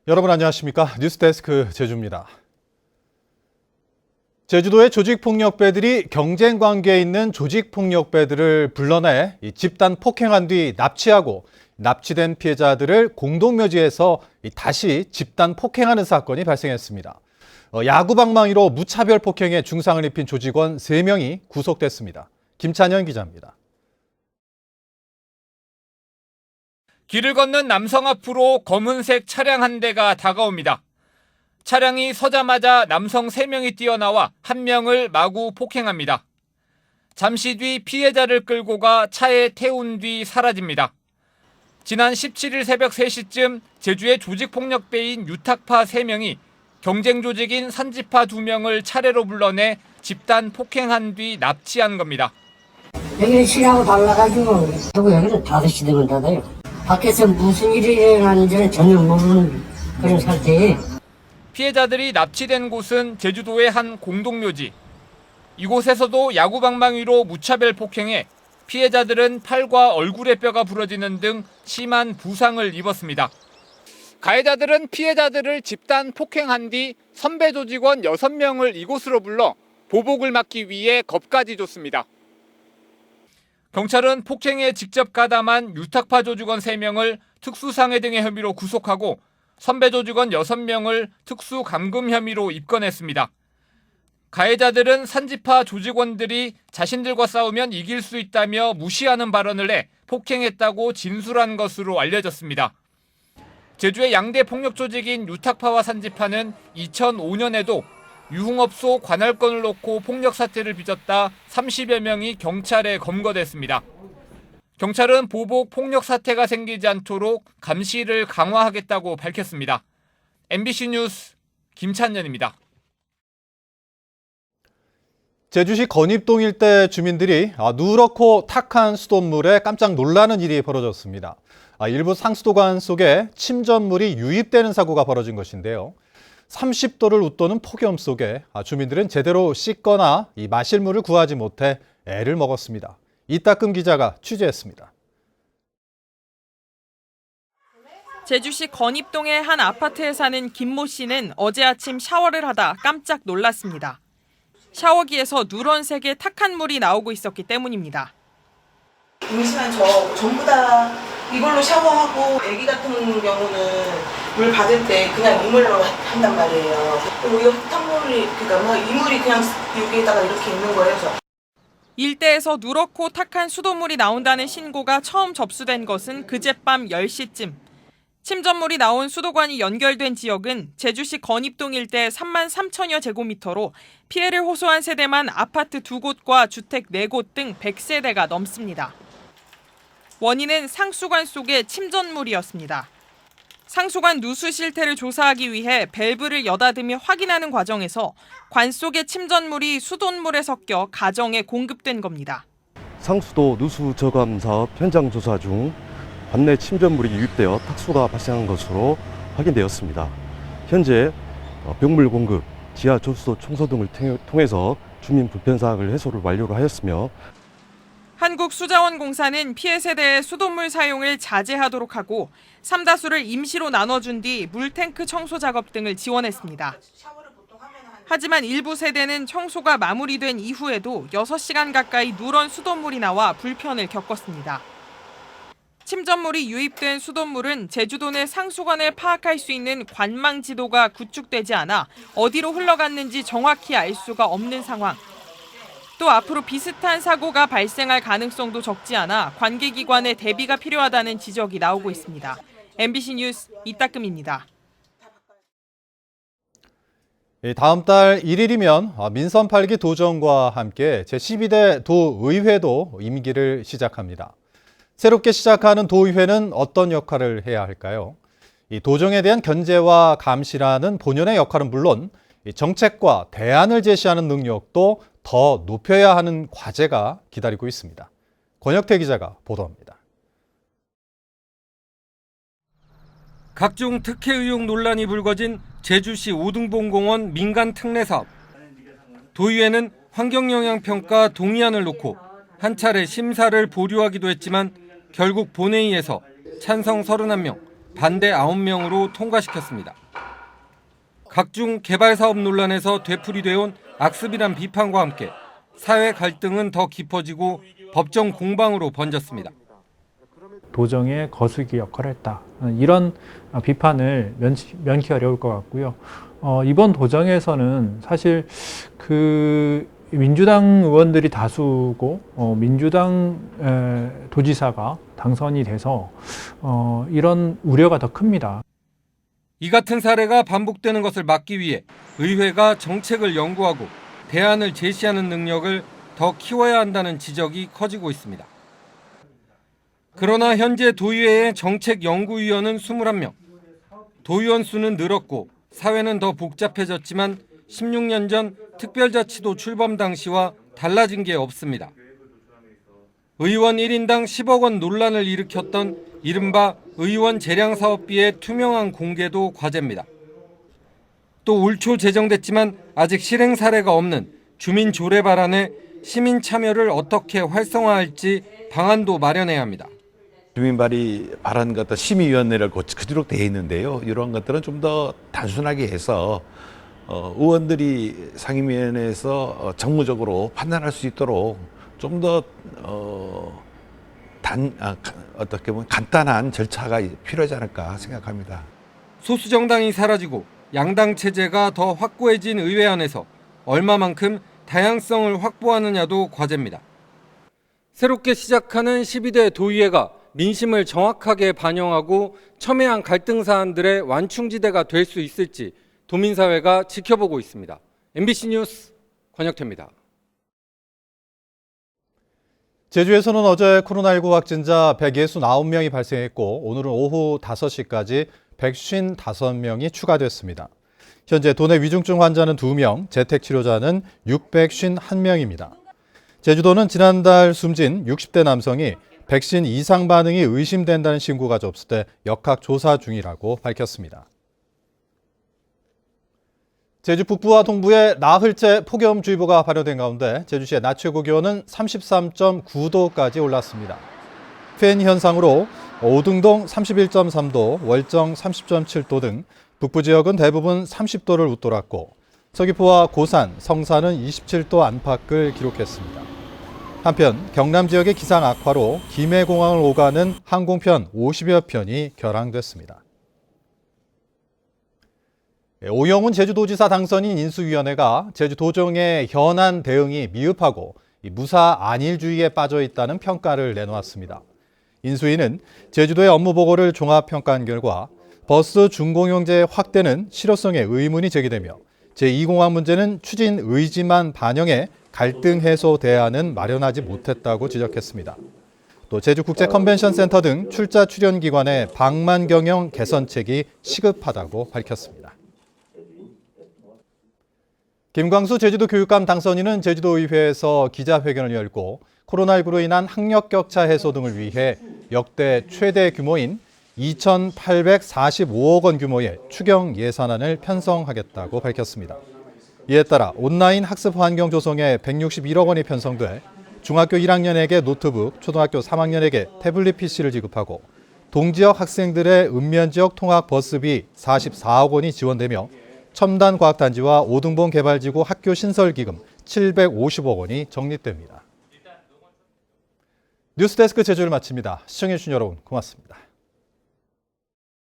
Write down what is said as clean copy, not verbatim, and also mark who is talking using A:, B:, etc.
A: 여러분 안녕하십니까? 뉴스데스크 제주입니다. 제주도의 조직폭력배들이 경쟁관계에 있는 조직폭력배들을 불러내 집단 폭행한 뒤 납치하고 납치된 피해자들을 공동묘지에서 다시 집단 폭행하는 사건이 발생했습니다. 야구방망이로 무차별 폭행에 중상을 입힌 조직원 3명이 구속됐습니다. 김찬현 기자입니다.
B: 길을 걷는 남성 앞으로 검은색 차량 한 대가 다가옵니다. 차량이 서자마자 남성 3명이 뛰어나와 한 명을 마구 폭행합니다. 잠시 뒤 피해자를 끌고 가 차에 태운 뒤 사라집니다. 지난 17일 새벽 3시쯤 제주의 조직폭력배인 유탁파 3명이 경쟁 조직인 산지파 2명을 차례로 불러내 집단 폭행한 뒤 납치한 겁니다.
C: 여기는 시하고 달라가지고 그리고 여기는 5시 되면 닫아요. 밖에서 무슨 일이 일어나는지는 전혀 모르는 그런 상태에
B: 피해자들이 납치된 곳은 제주도의 한 공동묘지. 이곳에서도 야구방망이로 무차별 폭행해 피해자들은 팔과 얼굴의 뼈가 부러지는 등 심한 부상을 입었습니다. 가해자들은 피해자들을 집단 폭행한 뒤 선배 조직원 6명을 이곳으로 불러 보복을 막기 위해 겁까지 줬습니다. 경찰은 폭행에 직접 가담한 유탁파 조직원 3명을 특수상해 등의 혐의로 구속하고 선배 조직원 6명을 특수감금 혐의로 입건했습니다. 가해자들은 산지파 조직원들이 자신들과 싸우면 이길 수 있다며 무시하는 발언을 해 폭행했다고 진술한 것으로 알려졌습니다. 제주의 양대 폭력 조직인 유탁파와 산지파는 2005년에도 유흥업소 관할권을 놓고 폭력 사태를 빚었다 30여 명이 경찰에 검거됐습니다. 경찰은 보복 폭력 사태가 생기지 않도록 감시를 강화하겠다고 밝혔습니다. MBC 뉴스 김찬현입니다.
A: 제주시 건입동 일대 주민들이 누렇고 탁한 수돗물에 깜짝 놀라는 일이 벌어졌습니다. 일부 상수도관 속에 침전물이 유입되는 사고가 벌어진 것인데요. 30도를 웃도는 폭염 속에 주민들은 제대로 씻거나 마실 물을 구하지 못해 애를 먹었습니다. 이따금 기자가 취재했습니다.
D: 제주시 건입동의 한 아파트에 사는 김모 씨는 어제 아침 샤워를 하다 깜짝 놀랐습니다. 샤워기에서 누런색의 탁한 물이 나오고 있었기 때문입니다.
E: 임신한 저 전부 다 이걸로 샤워하고 아기 같은 경우는 물 받을 때 그냥 이물로 한단 말이에요. 그리고 이 탕물이 그러니까 막 이물이 그냥 여기에다가 이렇게 있는 거예요.
D: 일대에서 누렇고 탁한 수돗물이 나온다는 신고가 처음 접수된 것은 그젯밤 10시쯤. 침전물이 나온 수도관이 연결된 지역은 제주시 건입동 일대 3만 3천여 제곱미터로 피해를 호소한 세대만 아파트 2곳과 주택 4곳 등 100세대가 넘습니다. 원인은 상수관 속의 침전물이었습니다. 상수관 누수 실태를 조사하기 위해 밸브를 여닫으며 확인하는 과정에서 관 속의 침전물이 수돗물에 섞여 가정에 공급된 겁니다.
F: 상수도 누수 저감 사업 현장 조사 중 관내 침전물이 유입되어 탁수가 발생한 것으로 확인되었습니다. 현재 병물 공급, 지하 조수도 청소 등을 통해서 주민 불편 사항을 해소를 완료를 하였으며
D: 한국수자원공사는 피해 세대의 수돗물 사용을 자제하도록 하고 삼다수를 임시로 나눠준 뒤 물탱크 청소 작업 등을 지원했습니다. 하지만 일부 세대는 청소가 마무리된 이후에도 6시간 가까이 누런 수돗물이 나와 불편을 겪었습니다. 침전물이 유입된 수돗물은 제주도 내 상수관을 파악할 수 있는 관망 지도가 구축되지 않아 어디로 흘러갔는지 정확히 알 수가 없는 상황. 또 앞으로 비슷한 사고가 발생할 가능성도 적지 않아 관계기관의 대비가 필요하다는 지적이 나오고 있습니다. MBC 뉴스 이따금입니다.
A: 다음 달 1일이면 민선 8기 도정과 함께 제12대 도의회도 임기를 시작합니다. 새롭게 시작하는 도의회는 어떤 역할을 해야 할까요? 이 도정에 대한 견제와 감시라는 본연의 역할은 물론 정책과 대안을 제시하는 능력도 더 높여야 하는 과제가 기다리고 있습니다. 권혁태 기자가 보도합니다.
G: 각종 특혜 의혹 논란이 불거진 제주시 오등봉공원 민간 특례 사업. 도의회는 환경영향평가 동의안을 놓고 한 차례 심사를 보류하기도 했지만 결국 본회의에서 찬성 31명, 반대 9명으로 통과시켰습니다. 각종 개발 사업 논란에서 되풀이돼 온 악습이란 비판과 함께 사회 갈등은 더 깊어지고 법정 공방으로 번졌습니다.
H: 도정의 거수기 역할을 했다. 이런 비판을 면키 어려울 것 같고요. 이번 도정에서는 사실 그 민주당 의원들이 다수고 민주당 도지사가 당선이 돼서 이런 우려가 더 큽니다.
G: 이 같은 사례가 반복되는 것을 막기 위해 의회가 정책을 연구하고 대안을 제시하는 능력을 더 키워야 한다는 지적이 커지고 있습니다. 그러나 현재 도의회의 정책연구위원은 21명. 도의원 수는 늘었고 사회는 더 복잡해졌지만 16년 전 특별자치도 출범 당시와 달라진 게 없습니다. 의원 1인당 10억 원 논란을 일으켰던 이른바 의원 재량 사업비의 투명한 공개도 과제입니다. 또 올 초 제정됐지만 아직 실행 사례가 없는 주민 조례 발안에 시민 참여를 어떻게 활성화할지 방안도 마련해야 합니다.
I: 주민 발안 같은 심의위원회를 그대로 되어 있는데요. 이런 것들은 좀 더 단순하게 해서 의원들이 상임위원회에서 정무적으로 판단할 수 있도록 좀 더 어떻게 보면 간단한 절차가 필요하지 않을까 생각합니다.
G: 소수 정당이 사라지고 양당 체제가 더 확고해진 의회 안에서 얼마만큼 다양성을 확보하느냐도 과제입니다. 새롭게 시작하는 12대 도의회가 민심을 정확하게 반영하고 첨예한 갈등 사안들의 완충지대가 될 수 있을지 도민사회가 지켜보고 있습니다. MBC 뉴스 권혁태입니다.
A: 제주에서는 어제 코로나19 확진자 169명이 발생했고 오늘은 오후 5시까지 155명이 추가됐습니다. 현재 도내 위중증 환자는 2명, 재택치료자는 651명입니다. 제주도는 지난달 숨진 60대 남성이 백신 이상 반응이 의심된다는 신고가 접수돼 역학조사 중이라고 밝혔습니다. 제주 북부와 동부에 나흘째 폭염주의보가 발효된 가운데 제주시의 낮 최고 기온은 33.9도까지 올랐습니다. 팬 현상으로 오등동 31.3도, 월정 30.7도 등 북부 지역은 대부분 30도를 웃돌았고 서귀포와 고산, 성산은 27도 안팎을 기록했습니다. 한편 경남 지역의 기상 악화로 김해공항을 오가는 항공편 50여 편이 결항됐습니다. 오영훈 제주도지사 당선인 인수위원회가 제주도정의 현안 대응이 미흡하고 무사 안일주의에 빠져 있다는 평가를 내놓았습니다. 인수위는 제주도의 업무 보고를 종합평가한 결과 버스 준공영제 확대는 실효성에 의문이 제기되며 제2공항 문제는 추진 의지만 반영해 갈등 해소 대안은 마련하지 못했다고 지적했습니다. 또 제주국제컨벤션센터 등 출자 출연 기관의 방만 경영 개선책이 시급하다고 밝혔습니다. 김광수 제주도 교육감 당선인은 제주도의회에서 기자회견을 열고 코로나19로 인한 학력 격차 해소 등을 위해 역대 최대 규모인 2,845억 원 규모의 추경 예산안을 편성하겠다고 밝혔습니다. 이에 따라 온라인 학습 환경 조성에 161억 원이 편성돼 중학교 1학년에게 노트북, 초등학교 3학년에게 태블릿 PC를 지급하고 동지역 학생들의 읍면지역 통학 버스비 44억 원이 지원되며 첨단과학단지와 오등봉 개발지구 학교 신설기금 750억 원이 적립됩니다. 뉴스데스크 제주를 마칩니다. 시청해주신 여러분 고맙습니다.